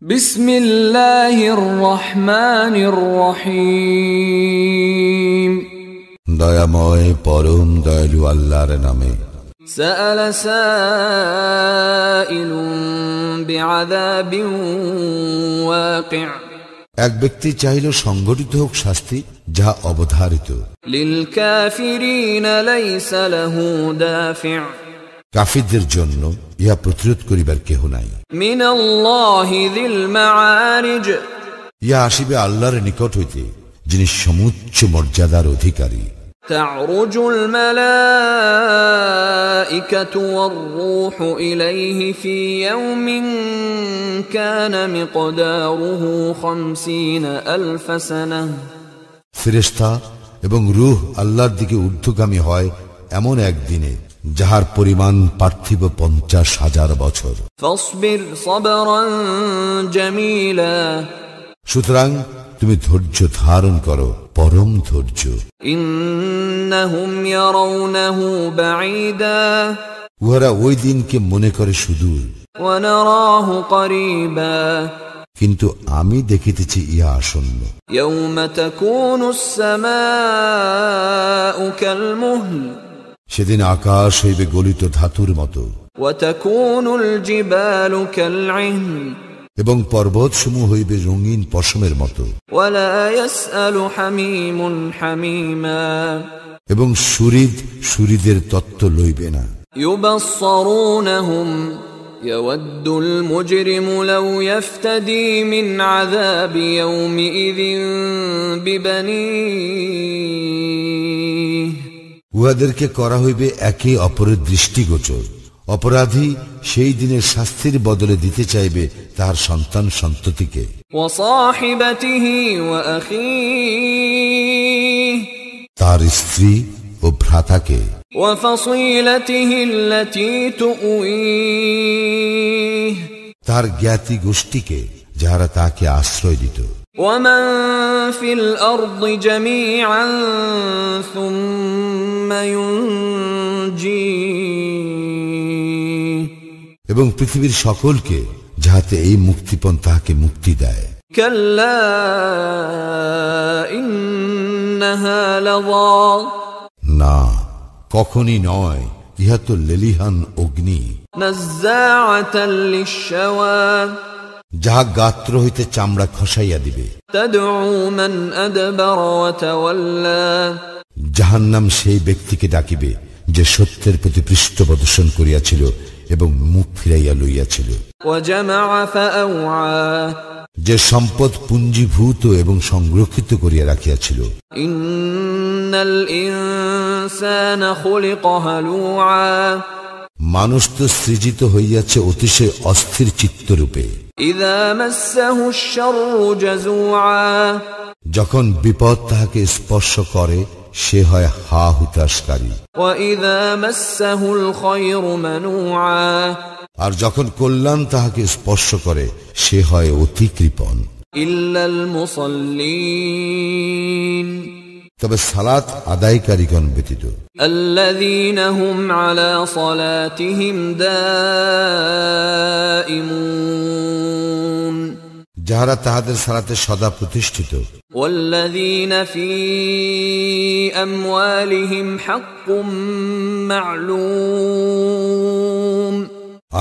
বিসমিল্লাহির রহমানির রহিম। দয়াময় পরম দয়ালু আল্লাহর নামে। সাআলা সাইলুন বিআযাবিন ওয়াকি', এক ব্যক্তি চাইল সংঘটিত হোক শাস্তি যা অবধারিত। লিল কাফিরিনা লাইসা লাহু দাফি', কাফিরদের জন্য ইহা প্রতিরোধ করিবার কেহ নাই। মিনাল্লাহি যিল মাআরিজ, ইহা আসিবে আল্লাহর নিকট হইতে, যিনি সমুচ্চ মর্যাদার অধিকারী। তা'রুজুল মালাইকাতু ওয়ার রূহু ইলাইহি ফি ইয়াওমিন কানা মিকদারুহু ৫০,০০০ সানাহ, ফেরেশতা এবং রূহ আল্লাহর দিকে ঊর্ধ্বগামী হয় এমন একদিনে যাহার পরিমাণ পার্থিব ৫০,০০০ বছর। ফাসবির সাবরান জামিলা, সুতরাং তুমি ধৈর্য ধারণ করো, পরম ধৈর্য। ইন্নাহুম ইয়ারাউনাহু বাঈদা, উহারা ওই দিনকে মনে করে সুদূর। ওয়া নারাহু করিবা, কিন্তু আমি দেখিতেছি ইহা আসন্ন। ইয়াওমা তাকুনুস সামাউ কালমুহল, সেদিন আকাশ হইবে গলিত ধাতুর মতো। ওয়া তাকুনুল জিবালু কালইহন, এবং পর্বত সমূহ হইবে রঙিন পশমের মতো। ওয়ালা ইয়াসআলু হামিমুন হামিমা, এবং সুরিদ সুরিদের তত্ত্ব লইবে না। ইউবাসসারুনহুম ইয়াওয়াদ্দুল মুজরিমু লাউ ইফতাদি মিন আযাবি ইয়াওমিইযিন বিবানিহি, উহাদেরকে করা হইবে একে অপরের দৃষ্টিগোচর। অপরাধী সেই দিনের শাস্তির বদলে দিতে চাইবে তার সন্তান সন্ততিকে। ওয়া সাহিবাতিহি ওয়া আখিহি, তার স্ত্রী ও ভ্রাতাকে। ওয়া ফাসিলাতিহি আল্লাতী তুঈহ, তার জ্ঞাতি গোষ্ঠীকে যাহারা তাকে আশ্রয় দিত। ওয়া মান ফিল আরদি জামিআন সুম্মা ইউনজিহি, এবং পৃথিবীর সকলকে, যাহাতে এই মুক্তিপণ তাহাকে মুক্তি দেয়। কাল্লা ইন্নাহা লাযা, না, কখনই নয়, ইহা তো লেলিহান অগ্নি। নাজ্জাআতাল লিশ-শাওয়া, যাহা গাত্র হইতে চামড়া খসাইয়া দিবে। তাদউ মান আদবার ওয়া তাওয়াল্লা, জাহান্নাম সেই ব্যক্তিকে ডাকিবে যে সত্যের প্রতি পৃষ্ঠ প্রদর্শন করিয়াছিল এবং মুখ ফিরাইয়া লইয়াছিল। ওয়া জামাআ ফাআওয়া, যে সম্পদ পুঞ্জীভূত এবং সংরক্ষিত করিয়া রাখিয়াছিল। ইন্নাল ইনসানা খুলিকা হালুআ, মানুষ তো সৃজিত হইয়াছে অতিশয় অস্থির চিত্তরূপে। ইযা মাসসাহু আশ-শাররু জাযুআ, যখন বিপদ তাহাকে স্পর্শ করে সে হয় হা হুতাশকারী। ওয়া ইযা মাসসাহুল খায়রু মানুআ, আর যখন কল্যাণ তাহাকে স্পর্শ করে সে হয় অতি কৃপণ। ইল্লাল মুসাল্লিন, তবে সালাত আদায়কারীগণ ব্যতীত। আল্লাযীনা হুম আলা সালাতিহিম দাঈমুন, যাহারা তাহাদের সালাতে সদা প্রতিষ্ঠিত। ওয়াল্লাযীনা ফী আমওয়ালিহিম হাক্কুম মা'লুম,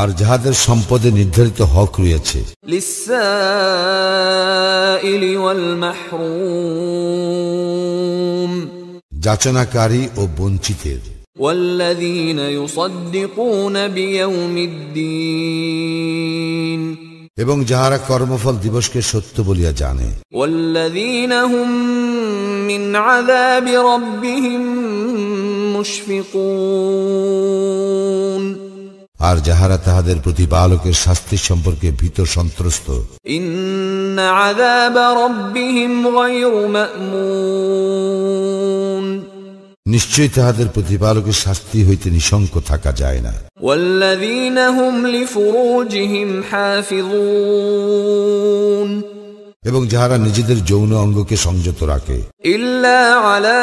আর যাহাদের সম্পদে নির্ধারিত হক রয়েছে। লিস-সাইলি ওয়াল মাহরুম, যাচনাকারী ও বঞ্চিতের। ওয়াল্লাযীনা ইউসাদ্দিকুনা বিয়াউমিদ্দিন, এবং যাহারা কর্মফল দিবসকে সত্য বলিয়া জানে। ওয়াল্লাযীনা হুম মিন আযাবি রাব্বিহিম মুশফিকুন, আর যাহারা তাহাদের প্রতিপালকের শাস্তি সম্পর্কে ভীত সন্ত্রস্ত। ইন্না আযাবা রাব্বিহিম গায়রু মা'মুন, নিশ্চয়ই তাহাদের প্রতিপালকের শাস্তি হইতে নিশঙ্ক থাকা যায় না। ওয়াল্লাযীনা হুম লিফুরুজিহিম হাফিযুন, এবং যাহারা নিজেদের যৌন অঙ্গকে সংযত রাখে। ইল্লা আলা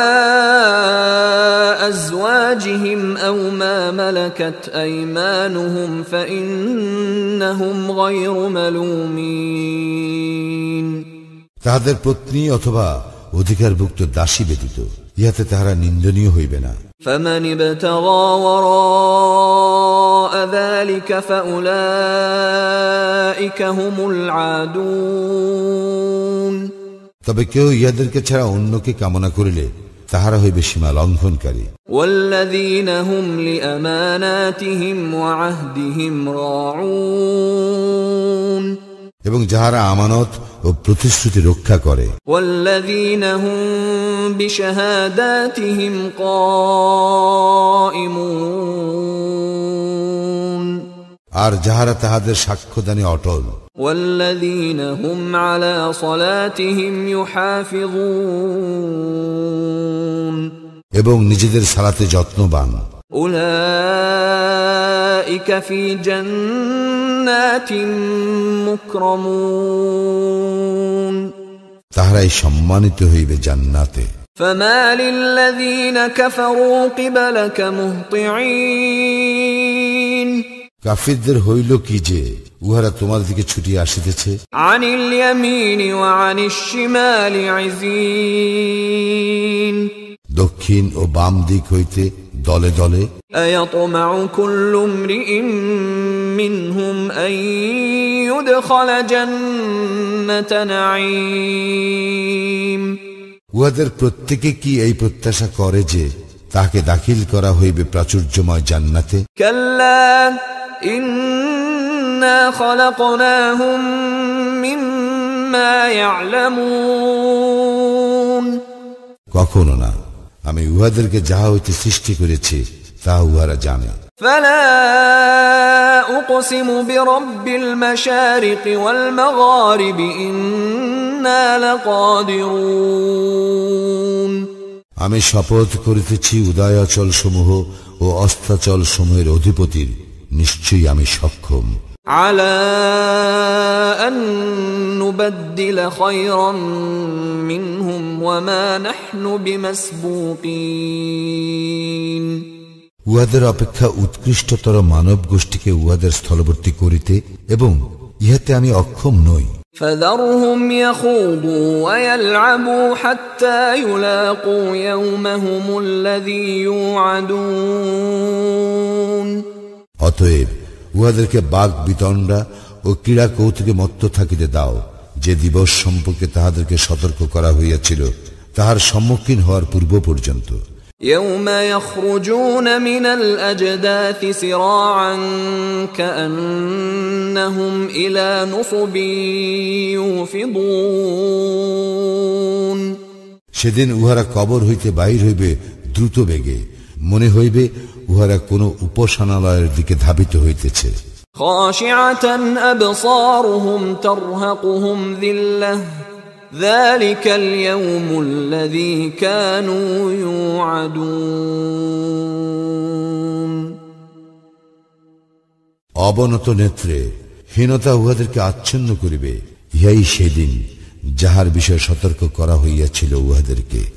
أزواجهم أو ما ملكت أيمانهم فإنهم غير ملومين তাহাদের পত্নী অথবা অধিকারভুক্ত দাসী ব্যতীত ইহাতে তাহারা নিন্দনীয় হইবে না। فمن ابتغى وراء ذلك فأولئك هم العادون তবে কেউ ইহাদেরকে ছাড়া অন্যকে কামনা করিলে তাহারা হইবে সীমা লঙ্ঘনকারী। والذين هم لأماناتهم وعهدهم راعون এবং যাহারা আমানত ও প্রতিশ্রুতি রক্ষা করে। والذين هم بشهاداتهم قائمون আর যাহারা তাহাদের সাক্ষ্যদানে অটল। والذين هم على صلاتهم يحافظون এবং নিজেদের সালাতে যত্নবান। أولئك في جنات مكرمون তাহারাই সম্মানিত হইবে জান্নাতে। فما للذين كفروا قبلك مهطعين কাফিরদের হইল কি যে উহারা তোমার দিকে ছুটিয়া আসিতেছে। عن اليمين وعن الشمال عزين দক্ষিণ ও বাম দিক হইতে দলে দলে। أيطمع كل امرئ منهم أن يدخل جنة نعيم উহাদের প্রত্যেকে কি এই প্রত্যাশা করে যে তাকে দাখিল করা হইবে প্রাচুর্যময় জান্নাতে? كلا إنا خلقناهم مما يعلمون কখনো না, আমি উহাদেরকে যাহা হইতে সৃষ্টি করেছি তাহা উহারা জানে। فلا أقسم برب المشارق والمغارب إنا لقادرون আমি শপথ করিতেছি উদয়াচল সমূহ ও অস্তাচল সমূহের অধিপতির, নিশ্চয়ই আমি সক্ষম। على أن نبدل خيرا منهم وما نحن بمسبوقين উহাদের অপেক্ষা উৎকৃষ্টতর মানব গোষ্ঠীকে উহাদের স্থলবর্তী করিতে এবং ইহাতে আমি অক্ষম নই। فذرهم يخوضوا ويلعبوا حتى يلاقوا يومهم الذي يوعدون অতএব উহাদেরকে বাগ বিতণ্ডা ও ক্রীড়া কৌতুকে মত্ত থাকিতে দাও, যে দিবস সম্পর্কে তাহাদেরকে সতর্ক করা হইয়াছিল তাহার সম্মুখীন হওয়ার পূর্ব পর্যন্ত। يوم يخرجون من الأجداث سراعا كأنهم إلى نصب يوفضون সেদিন উহারা কবর হইতে বাহির হইবে দ্রুত বেগে, মনে হইবে উহারা কোন উপাসনালয়ের দিকে ধাবিত হইতেছে। خاشعة أبصارهم ترهقهم ذلة ذلك اليوم الذي كانوا يوعدون অবনত নেত্রে হীনতা উহাদেরকে আচ্ছন্ন করিবে, ইহাই সেদিন যাহার বিষয়ে সতর্ক করা হইয়াছিল উহাদেরকে।